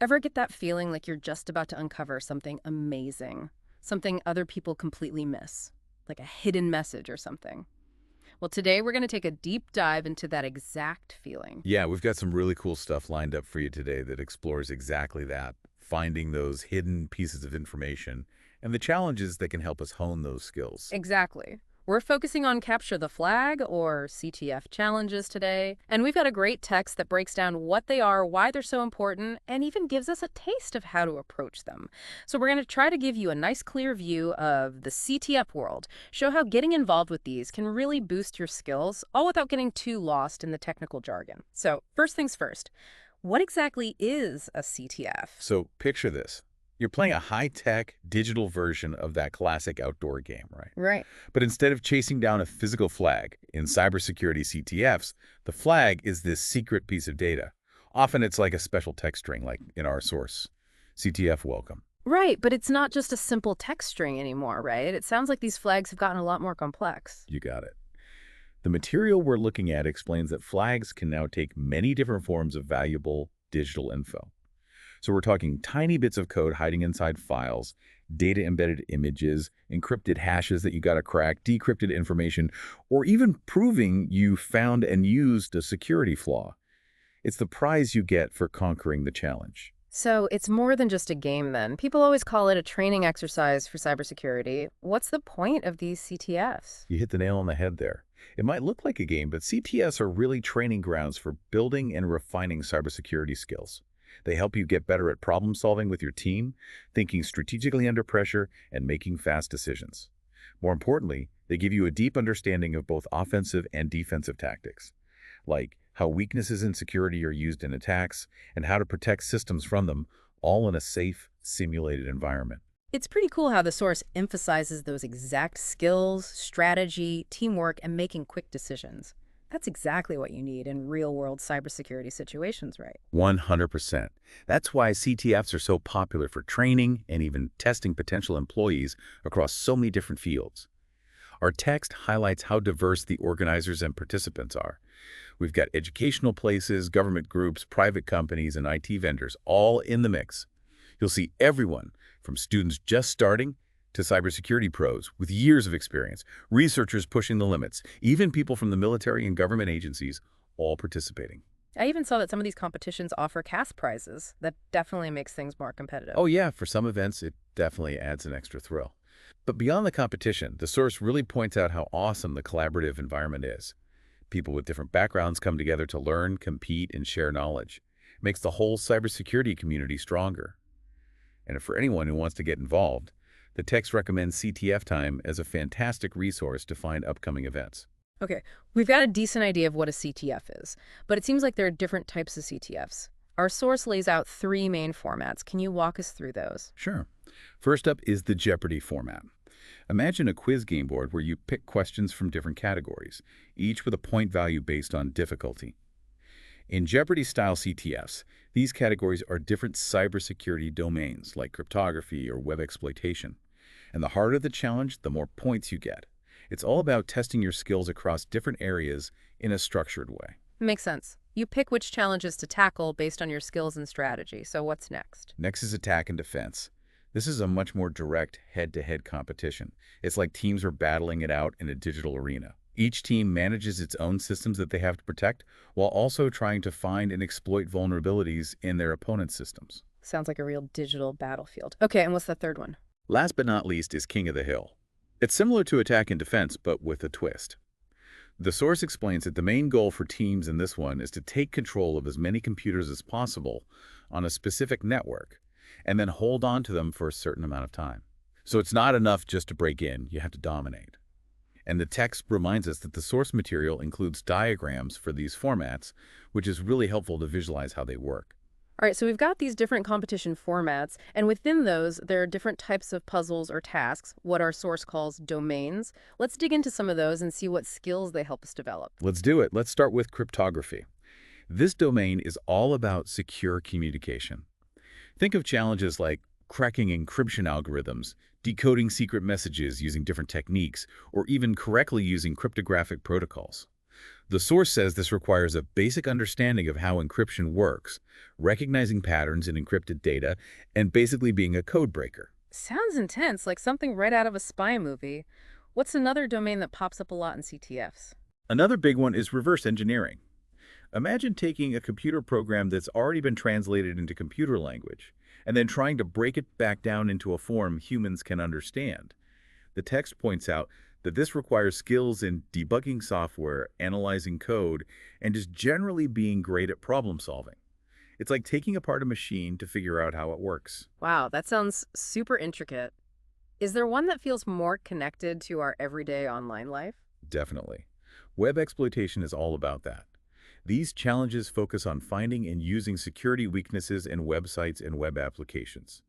Ever get that feeling like you're just about to uncover something amazing? Something other people completely miss? Like a hidden message or something? Well, today we're going to take a deep dive into that exact feeling. Yeah, we've got some really cool stuff lined up for you today that explores exactly that, finding those hidden pieces of information and the challenges that can help us hone those skills. Exactly. We're focusing on Capture the Flag, or CTF challenges today, and we've got a great text that breaks down what they are, why they're so important, and even gives us a taste of how to approach them. So we're going to try to give you a nice clear view of the CTF world, show how getting involved with these can really boost your skills, all without getting too lost in the technical jargon. So first things first, what exactly is a CTF? So picture this. You're playing a high-tech digital version of that classic outdoor game, right? Right. But instead of chasing down a physical flag in cybersecurity CTFs, the flag is this secret piece of data. Often it's like a special text string, like in our source, CTF welcome. Right, but it's not just a simple text string anymore, right? It sounds like these flags have gotten a lot more complex. You got it. The material we're looking at explains that flags can now take many different forms of valuable digital info. So we're talking tiny bits of code hiding inside files, data-embedded images, encrypted hashes that you got to crack, decrypted information, or even proving you found and used a security flaw. It's the prize you get for conquering the challenge. So it's more than just a game then. People always call it a training exercise for cybersecurity. What's the point of these CTFs? You hit the nail on the head there. It might look like a game, but CTS are really training grounds for building and refining cybersecurity skills. They help you get better at problem solving with your team, thinking strategically under pressure, and making fast decisions. More importantly, they give you a deep understanding of both offensive and defensive tactics, like how weaknesses in security are used in attacks and how to protect systems from them, all in a safe, simulated environment. It's pretty cool how the source emphasizes those exact skills, strategy, teamwork, and making quick decisions. That's exactly what you need in real-world cybersecurity situations, right? 100%. That's why CTFs are so popular for training and even testing potential employees across so many different fields. Our text highlights how diverse the organizers and participants are. We've got educational places, government groups, private companies, and IT vendors all in the mix. You'll see everyone from students just starting to cybersecurity pros with years of experience, researchers pushing the limits, even people from the military and government agencies all participating. I even saw that some of these competitions offer cash prizes. That definitely makes things more competitive. Oh yeah, for some events, it definitely adds an extra thrill. But beyond the competition, the source really points out how awesome the collaborative environment is. People with different backgrounds come together to learn, compete, and share knowledge. It makes the whole cybersecurity community stronger. And for anyone who wants to get involved, the text recommends CTF Time as a fantastic resource to find upcoming events. Okay, we've got a decent idea of what a CTF is, but it seems like there are different types of CTFs. Our source lays out three main formats. Can you walk us through those? Sure. First up is the Jeopardy format. Imagine a quiz game board where you pick questions from different categories, each with a point value based on difficulty. In Jeopardy-style CTFs, these categories are different cybersecurity domains like cryptography or web exploitation. And the harder the challenge, the more points you get. It's all about testing your skills across different areas in a structured way. Makes sense. You pick which challenges to tackle based on your skills and strategy. So what's next? Next is attack and defense. This is a much more direct head-to-head competition. It's like teams are battling it out in a digital arena. Each team manages its own systems that they have to protect while also trying to find and exploit vulnerabilities in their opponent's systems. Sounds like a real digital battlefield. Okay, and what's the third one? Last but not least is King of the Hill. It's similar to attack and defense, but with a twist. The source explains that the main goal for teams in this one is to take control of as many computers as possible on a specific network, and then hold on to them for a certain amount of time. So it's not enough just to break in, you have to dominate. And the text reminds us that the source material includes diagrams for these formats, which is really helpful to visualize how they work. All right, so we've got these different competition formats, and within those, there are different types of puzzles or tasks, what our source calls domains. Let's dig into some of those and see what skills they help us develop. Let's do it. Let's start with cryptography. This domain is all about secure communication. Think of challenges like cracking encryption algorithms, decoding secret messages using different techniques, or even correctly using cryptographic protocols. The source says this requires a basic understanding of how encryption works, recognizing patterns in encrypted data, and basically being a code breaker. Sounds intense, like something right out of a spy movie. What's another domain that pops up a lot in CTFs? Another big one is reverse engineering. Imagine taking a computer program that's already been translated into computer language and then trying to break it back down into a form humans can understand. The text points out that this requires skills in debugging software, analyzing code, and just generally being great at problem solving. It's like taking apart a machine to figure out how it works. Wow, that sounds super intricate. Is there one that feels more connected to our everyday online life? Definitely. Web exploitation is all about that. These challenges focus on finding and using security weaknesses in websites and web applications.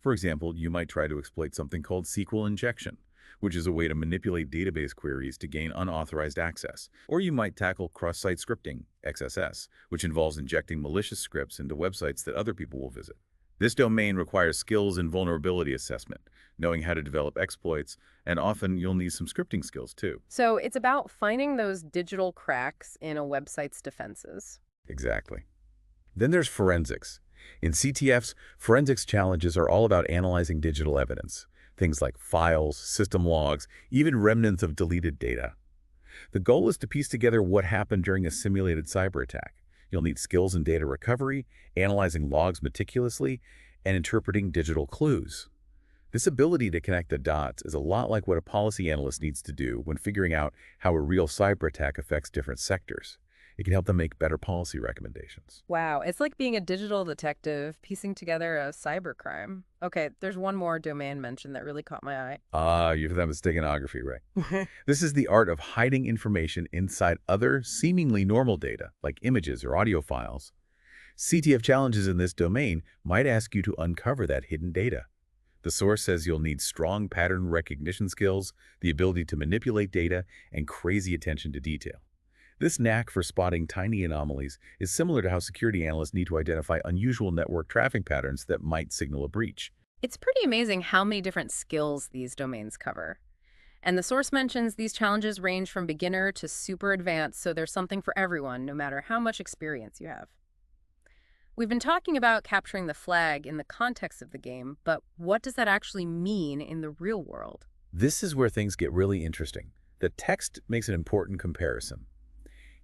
For example, you might try to exploit something called SQL injection, which is a way to manipulate database queries to gain unauthorized access. Or you might tackle cross-site scripting, XSS, which involves injecting malicious scripts into websites that other people will visit. This domain requires skills in vulnerability assessment, knowing how to develop exploits, and often you'll need some scripting skills too. So it's about finding those digital cracks in a website's defenses. Exactly. Then there's forensics. In CTFs, forensics challenges are all about analyzing digital evidence, things like files, system logs, even remnants of deleted data. The goal is to piece together what happened during a simulated cyber attack. You'll need skills in data recovery, analyzing logs meticulously, and interpreting digital clues. This ability to connect the dots is a lot like what a policy analyst needs to do when figuring out how a real cyber attack affects different sectors. It can help them make better policy recommendations. Wow, it's like being a digital detective piecing together a cybercrime. Okay, there's one more domain mentioned that really caught my eye. You've done with Steganography, right? This is the art of hiding information inside other, seemingly normal data, like images or audio files. CTF challenges in this domain might ask you to uncover that hidden data. The source says you'll need strong pattern recognition skills, the ability to manipulate data, and crazy attention to detail. This knack for spotting tiny anomalies is similar to how security analysts need to identify unusual network traffic patterns that might signal a breach. It's pretty amazing how many different skills these domains cover. And the source mentions these challenges range from beginner to super advanced, so there's something for everyone, no matter how much experience you have. We've been talking about capturing the flag in the context of the game, but what does that actually mean in the real world? This is where things get really interesting. The text makes an important comparison.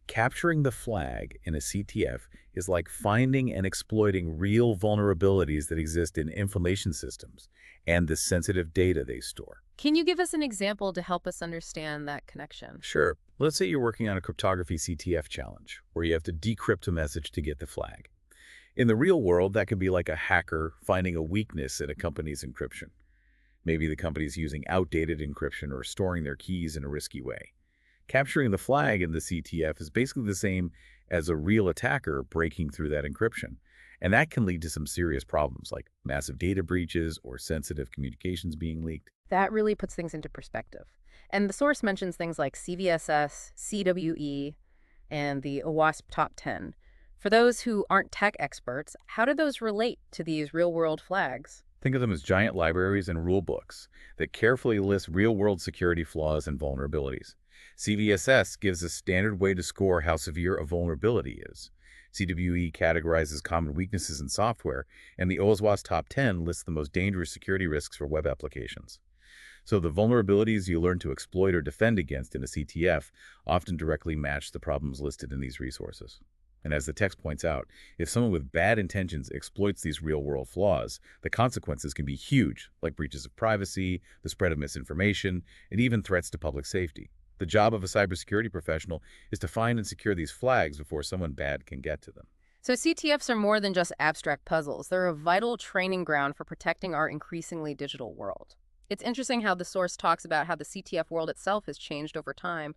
Capturing the flag in a CTF is like finding and exploiting real vulnerabilities that exist in information systems and the sensitive data they store. Can you give us an example to help us understand that connection? Sure. Let's say you're working on a cryptography CTF challenge, where you have to decrypt a message to get the flag. In the real world, that could be like a hacker finding a weakness in a company's encryption. Maybe the company's using outdated encryption or storing their keys in a risky way. Capturing the flag in the CTF is basically the same as a real attacker breaking through that encryption. And that can lead to some serious problems like massive data breaches or sensitive communications being leaked. That really puts things into perspective. And the source mentions things like CVSS, CWE, and the OWASP top 10. For those who aren't tech experts, how do those relate to these real-world flags? Think of them as giant libraries and rule books that carefully list real-world security flaws and vulnerabilities. CVSS gives a standard way to score how severe a vulnerability is. CWE categorizes common weaknesses in software, and the OWASP Top 10 lists the most dangerous security risks for web applications. So the vulnerabilities you learn to exploit or defend against in a CTF often directly match the problems listed in these resources. And as the text points out, if someone with bad intentions exploits these real-world flaws, the consequences can be huge, like breaches of privacy, the spread of misinformation, and even threats to public safety. The job of a cybersecurity professional is to find and secure these flags before someone bad can get to them. So CTFs are more than just abstract puzzles. They're a vital training ground for protecting our increasingly digital world. It's interesting how the source talks about how the CTF world itself has changed over time.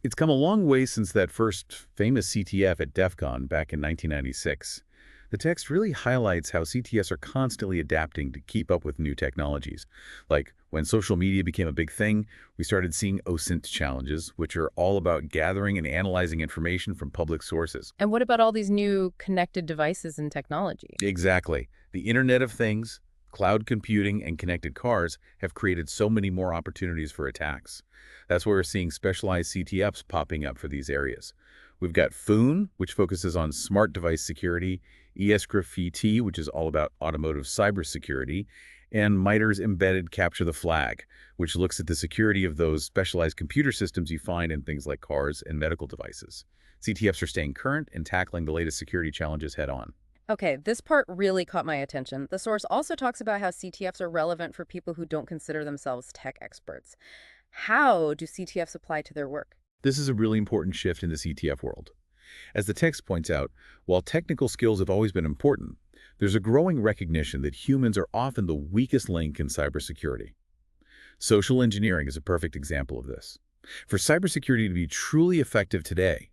It's come a long way since that first famous CTF at DEF CON back in 1996. The text really highlights how CTFs are constantly adapting to keep up with new technologies. Like when social media became a big thing, we started seeing OSINT challenges, which are all about gathering and analyzing information from public sources. And what about all these new connected devices and technology? Exactly. The Internet of Things, Cloud computing and connected cars have created so many more opportunities for attacks. That's why we're seeing specialized CTFs popping up for these areas. We've got Foon, which focuses on smart device security, ESGraffiti, which is all about automotive cybersecurity, and MITRE's embedded Capture the Flag, which looks at the security of those specialized computer systems you find in things like cars and medical devices. CTFs are staying current and tackling the latest security challenges head-on. Okay, this part really caught my attention. The source also talks about how CTFs are relevant for people who don't consider themselves tech experts. How do CTFs apply to their work? This is a really important shift in the CTF world. As the text points out, while technical skills have always been important, there's a growing recognition that humans are often the weakest link in cybersecurity. Social engineering is a perfect example of this. For cybersecurity to be truly effective today,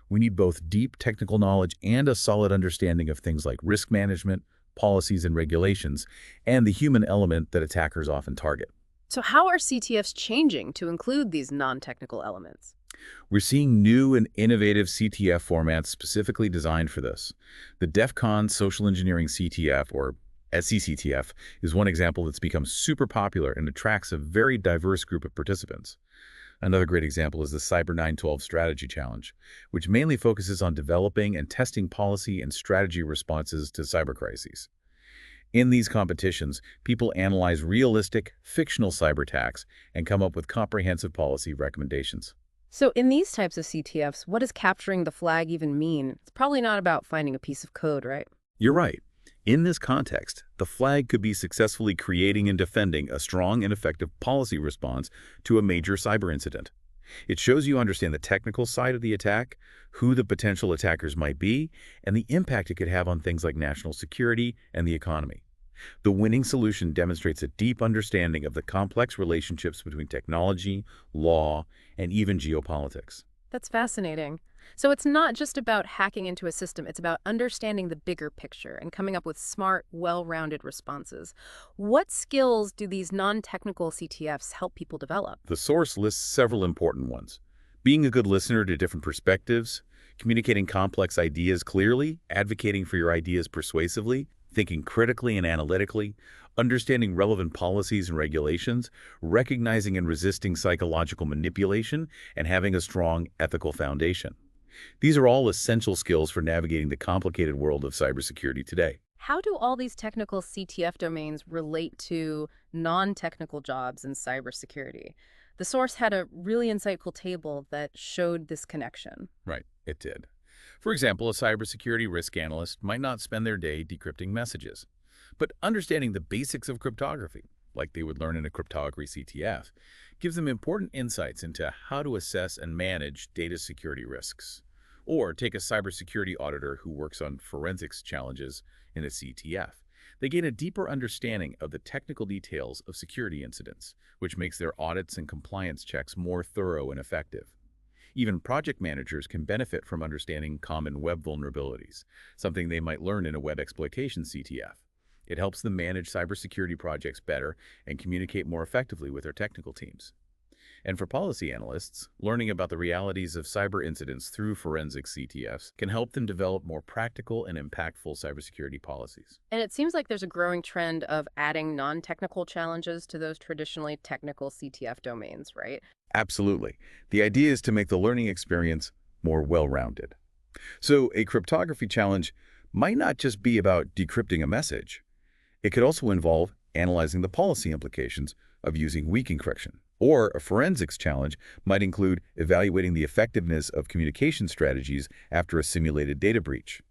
we need both deep technical knowledge and a solid understanding of things like risk management, policies and regulations, and the human element that attackers often target. So how are CTFs changing to include these non-technical elements? We're seeing new and innovative CTF formats specifically designed for this. The DEF CON Social Engineering CTF, or SCCTF, is one example that's become super popular and attracts a very diverse group of participants. Another great example is the Cyber 912 Strategy Challenge, which mainly focuses on developing and testing policy and strategy responses to cyber crises. In these competitions, people analyze realistic, fictional cyber attacks and come up with comprehensive policy recommendations. So in these types of CTFs, what does capturing the flag even mean? It's probably not about finding a piece of code, right? You're right. In this context, the flag could be successfully creating and defending a strong and effective policy response to a major cyber incident. It shows you understand the technical side of the attack, who the potential attackers might be, and the impact it could have on things like national security and the economy. The winning solution demonstrates a deep understanding of the complex relationships between technology, law, and even geopolitics. That's fascinating. So it's not just about hacking into a system, it's about understanding the bigger picture and coming up with smart, well-rounded responses. What skills do these non-technical CTFs help people develop? The source lists several important ones. Being a good listener to different perspectives, communicating complex ideas clearly, advocating for your ideas persuasively, thinking critically and analytically, understanding relevant policies and regulations, recognizing and resisting psychological manipulation, and having a strong ethical foundation. These are all essential skills for navigating the complicated world of cybersecurity today. How do all these technical CTF domains relate to non-technical jobs in cybersecurity? The source had a really insightful table that showed this connection. Right, it did. For example, a cybersecurity risk analyst might not spend their day decrypting messages, but understanding the basics of cryptography, like they would learn in a cryptography CTF, gives them important insights into how to assess and manage data security risks. Or take a cybersecurity auditor who works on forensics challenges in a CTF. They gain a deeper understanding of the technical details of security incidents, which makes their audits and compliance checks more thorough and effective. Even project managers can benefit from understanding common web vulnerabilities, something they might learn in a web exploitation CTF. It helps them manage cybersecurity projects better and communicate more effectively with their technical teams. And for policy analysts, learning about the realities of cyber incidents through forensic CTFs can help them develop more practical and impactful cybersecurity policies. And it seems like there's a growing trend of adding non-technical challenges to those traditionally technical CTF domains, right? Absolutely. The idea is to make the learning experience more well-rounded. So a cryptography challenge might not just be about decrypting a message. It could also involve analyzing the policy implications of using weak encryption. Or a forensics challenge might include evaluating the effectiveness of communication strategies after a simulated data breach.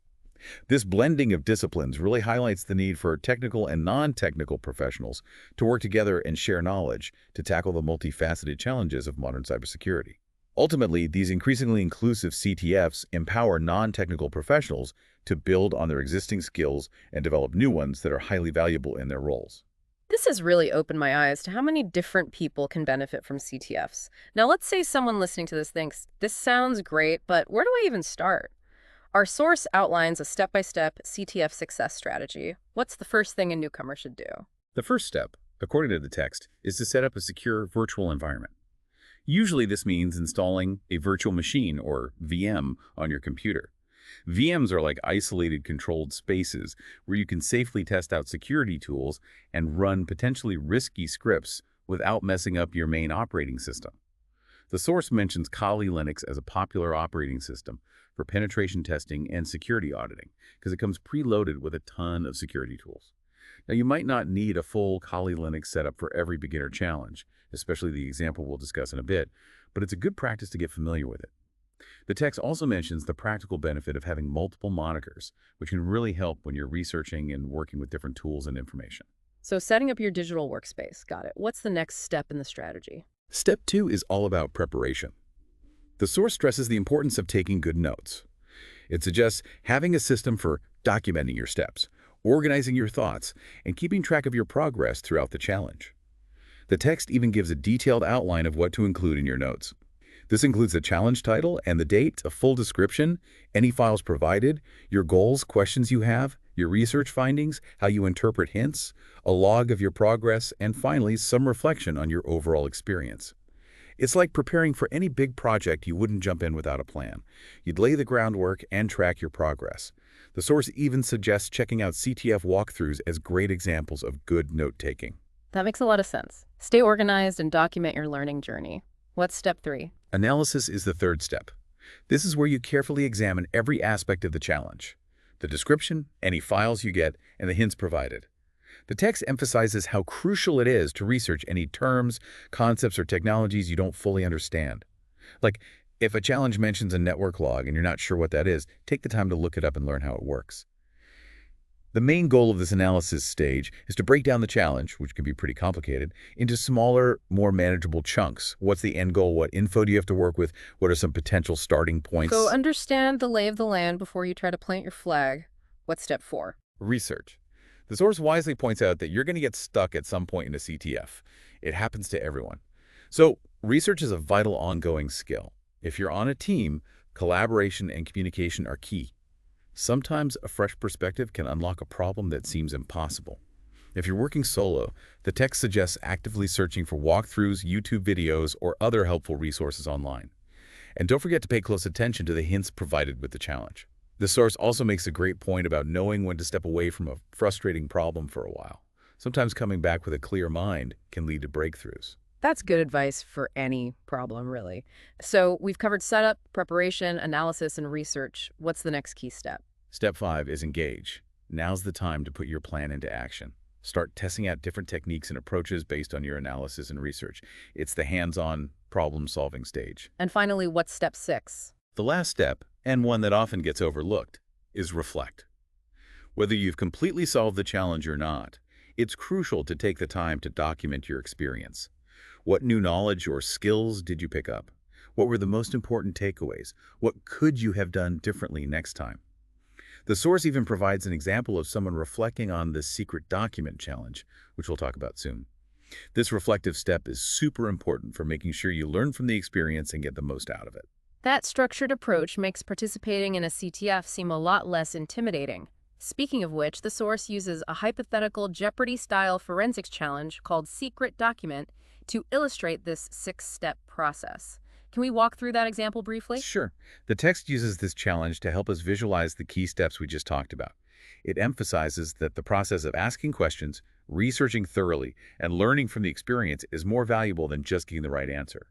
This blending of disciplines really highlights the need for technical and non-technical professionals to work together and share knowledge to tackle the multifaceted challenges of modern cybersecurity. Ultimately, these increasingly inclusive CTFs empower non-technical professionals to build on their existing skills and develop new ones that are highly valuable in their roles. This has really opened my eyes to how many different people can benefit from CTFs. Now, let's say someone listening to this thinks, this sounds great, but where do I even start? Our source outlines a step-by-step CTF success strategy. What's the first thing a newcomer should do? The first step, according to the text, is to set up a secure virtual environment. Usually this means installing a virtual machine, or VM, on your computer. VMs are like isolated controlled spaces where you can safely test out security tools and run potentially risky scripts without messing up your main operating system. The source mentions Kali Linux as a popular operating system for penetration testing and security auditing because it comes preloaded with a ton of security tools. Now, you might not need a full Kali Linux setup for every beginner challenge, especially the example we'll discuss in a bit, but it's a good practice to get familiar with it. The text also mentions the practical benefit of having multiple monikers, which can really help when you're researching and working with different tools and information. So setting up your digital workspace, got it. What's the next step in the strategy? Step 2 is all about preparation. The source stresses the importance of taking good notes. It suggests having a system for documenting your steps, organizing your thoughts, and keeping track of your progress throughout the challenge. The text even gives a detailed outline of what to include in your notes. This includes the challenge title and the date, a full description, any files provided, your goals, questions you have, your research findings, how you interpret hints, a log of your progress, and finally, some reflection on your overall experience. It's like preparing for any big project you wouldn't jump in without a plan. You'd lay the groundwork and track your progress. The source even suggests checking out CTF walkthroughs as great examples of good note-taking. That makes a lot of sense. Stay organized and document your learning journey. What's step 3? Analysis is the third step. This is where you carefully examine every aspect of the challenge: the description, any files you get, and the hints provided. The text emphasizes how crucial it is to research any terms, concepts, or technologies you don't fully understand. Like, if a challenge mentions a network log and you're not sure what that is, take the time to look it up and learn how it works. The main goal of this analysis stage is to break down the challenge, which can be pretty complicated, into smaller, more manageable chunks. What's the end goal? What info do you have to work with? What are some potential starting points? So understand the lay of the land before you try to plant your flag. What's step 4? Research. The source wisely points out that you're going to get stuck at some point in a CTF. It happens to everyone. So research is a vital ongoing skill. If you're on a team, collaboration and communication are key. Sometimes a fresh perspective can unlock a problem that seems impossible. If you're working solo, the text suggests actively searching for walkthroughs, YouTube videos, or other helpful resources online. And don't forget to pay close attention to the hints provided with the challenge. The source also makes a great point about knowing when to step away from a frustrating problem for a while. Sometimes coming back with a clear mind can lead to breakthroughs. That's good advice for any problem, really. So we've covered setup, preparation, analysis, and research. What's the next key step? Step 5 is engage. Now's the time to put your plan into action. Start testing out different techniques and approaches based on your analysis and research. It's the hands-on, problem-solving stage. And finally, what's step 6? The last step, and one that often gets overlooked, is reflect. Whether you've completely solved the challenge or not, it's crucial to take the time to document your experience. What new knowledge or skills did you pick up? What were the most important takeaways? What could you have done differently next time? The source even provides an example of someone reflecting on the secret document challenge, which we'll talk about soon. This reflective step is super important for making sure you learn from the experience and get the most out of it. That structured approach makes participating in a CTF seem a lot less intimidating. Speaking of which, the source uses a hypothetical Jeopardy-style forensics challenge called Secret Document to illustrate this 6-step process. Can we walk through that example briefly? Sure. The text uses this challenge to help us visualize the key steps we just talked about. It emphasizes that the process of asking questions, researching thoroughly, and learning from the experience is more valuable than just getting the right answer.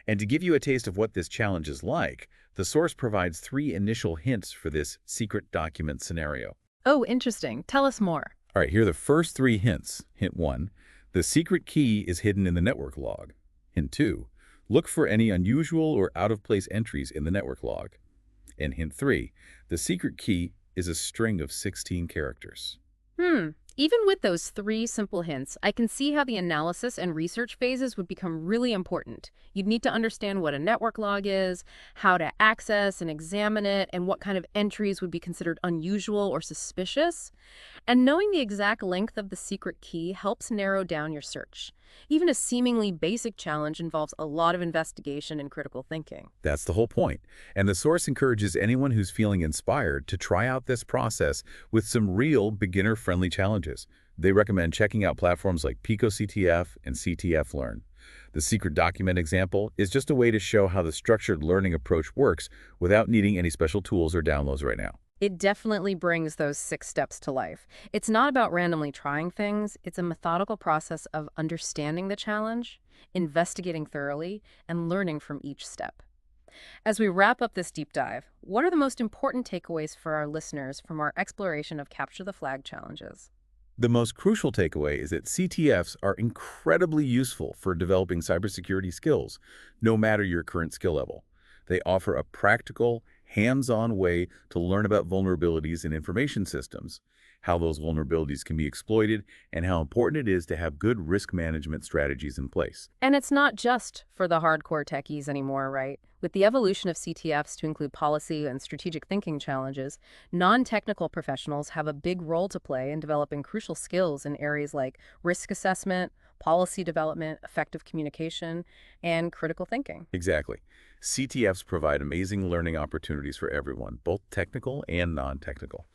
And to give you a taste of what this challenge is like, the source provides 3 initial hints for this secret document scenario. Oh, interesting. Tell us more. All right, here are the first 3 hints. Hint 1, the secret key is hidden in the network log. Hint 2, look for any unusual or out-of-place entries in the network log. And hint 3, the secret key is a string of 16 characters. Even with those 3 simple hints, I can see how the analysis and research phases would become really important. You'd need to understand what a network log is, how to access and examine it, and what kind of entries would be considered unusual or suspicious. And knowing the exact length of the secret key helps narrow down your search. Even a seemingly basic challenge involves a lot of investigation and critical thinking. That's the whole point. And the source encourages anyone who's feeling inspired to try out this process with some real beginner-friendly challenges. They recommend checking out platforms like Pico CTF and CTF Learn. The secret document example is just a way to show how the structured learning approach works without needing any special tools or downloads right now. It definitely brings those 6 steps to life. It's not about randomly trying things. It's a methodical process of understanding the challenge, investigating thoroughly, and learning from each step. As we wrap up this deep dive, what are the most important takeaways for our listeners from our exploration of Capture the Flag challenges? The most crucial takeaway is that CTFs are incredibly useful for developing cybersecurity skills, no matter your current skill level. They offer a practical, hands-on way to learn about vulnerabilities in information systems, how those vulnerabilities can be exploited, and how important it is to have good risk management strategies in place. And it's not just for the hardcore techies anymore, right? With the evolution of CTFs to include policy and strategic thinking challenges, non-technical professionals have a big role to play in developing crucial skills in areas like risk assessment, policy development, effective communication, and critical thinking. Exactly. CTFs provide amazing learning opportunities for everyone, both technical and non-technical.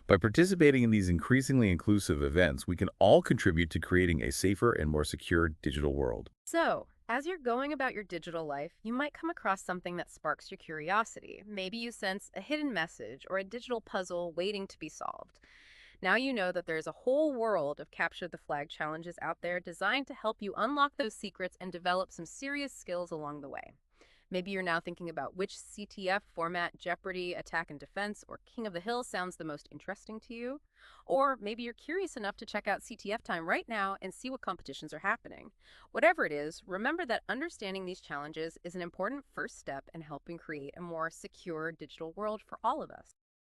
By participating in these increasingly inclusive events, we can all contribute to creating a safer and more secure digital world. So, as you're going about your digital life, you might come across something that sparks your curiosity. Maybe you sense a hidden message or a digital puzzle waiting to be solved. Now you know that there's a whole world of capture the flag challenges out there designed to help you unlock those secrets and develop some serious skills along the way. Maybe you're now thinking about which CTF format, Jeopardy, Attack and Defense, or King of the Hill sounds the most interesting to you. Or maybe you're curious enough to check out CTF Time right now and see what competitions are happening. Whatever it is, remember that understanding these challenges is an important first step in helping create a more secure digital world for all of us.